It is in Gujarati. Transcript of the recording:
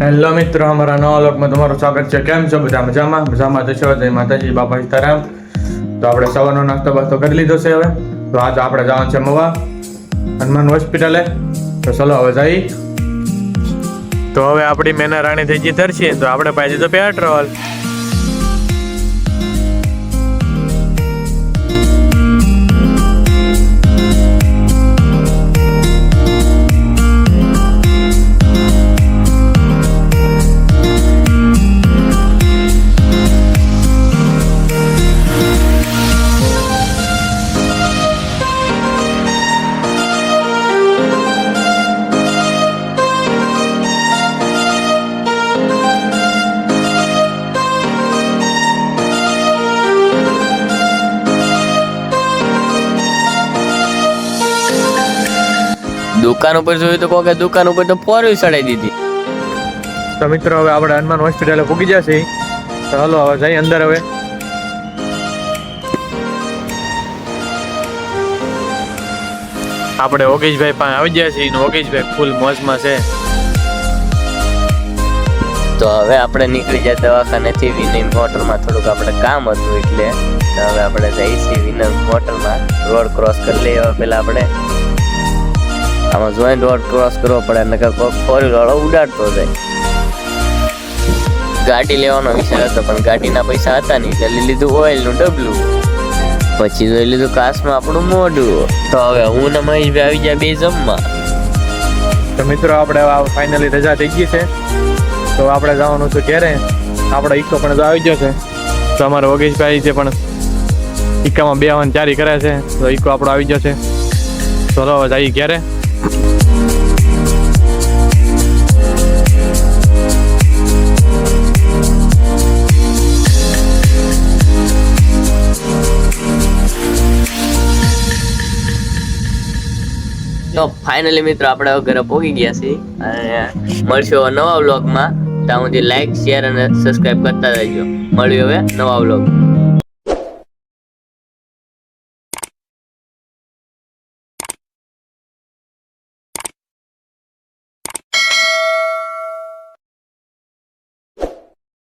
હેલો મિત્રો, અમારા નવા લોકમાં તમારું સ્વાગત છે. કેમ છો બધા? મજામાં તો છો? જય માતાજી, બાપા સીતારામ. તો આપણે સવારનો નાસ્તો બાસ્તો કરી લીધો છે. હવે તો આજે આપણે જવાનું છે મવા હનુમાન હોસ્પિટલે. તો ચલો હવે જઈ. તો હવે આપણી મેના રાણી થઈ ગઈ તરસી, તો આપણે પાછી તો પેટ્રોલ. દુકાન ઉપર જોયું તો કોકે દુકાન ઉપર તો ફોરવી ચડાઈ દીધી. તો મિત્રો હવે આપણે હનુમાન હોસ્પિટલે પૂગી જશે. તો હાલો હવે જઈ અંદર. હવે આપણે ઓગેશભાઈ પાસે આવી ગયા છીએ. ઓગેશભાઈ ફૂલ મોજમાં છે. તો હવે આપણે નીકળી જાય દવાખાનેથી વિનય મોટરમાં. થોડુંક આપણે કામ હતું એટલે હવે આપણે જઈએ છીએ વિનય મોટરમાં. રોડ ક્રોસ કરી લઈએ. પેલા આપણે આમાં જોઈન્ટ રોડ ક્રોસ કરવો પડે, નકર કોઈ ફોર વ્હીલર વાળો ઉડાડતો જાય. ગાડી લેવાનો વિચાર હતો પણ ગાડીના પૈસા હતા નહીં, એટલે લીધું ઓઇલનું ડબલું. પછી જોઈ લીધું કાચમાં આપણું મોઢું. તો હવે હું ને મહેશભાઈ આવી જાય બે જમવા. તો મિત્રો આપણે ફાઇનલી રજા થઈ ગઈ છે. તો આપણે જવાનું છે ઘેરે. આપણો ઈકો પણ આવી ગયો છે. તો અમારા ઓગેશભાઈ જે પણ ઈકામાં બેહવાની તૈયારી કરે છે. તો ઈકો આપણો આવી ગયો છે. ચલો હવે જઈએ ઘેરે. તો ફાઇનલી મિત્રો આપણે હવે ઘરે પહોંચી ગયા છીએ અને મળશું નવા વ્લોગમાં. ત્યાં સુધી લાઈક, શેર અને સબસ્ક્રાઇબ કરતા રહેજો. મળ્યું હવે નવા વ્લોગ.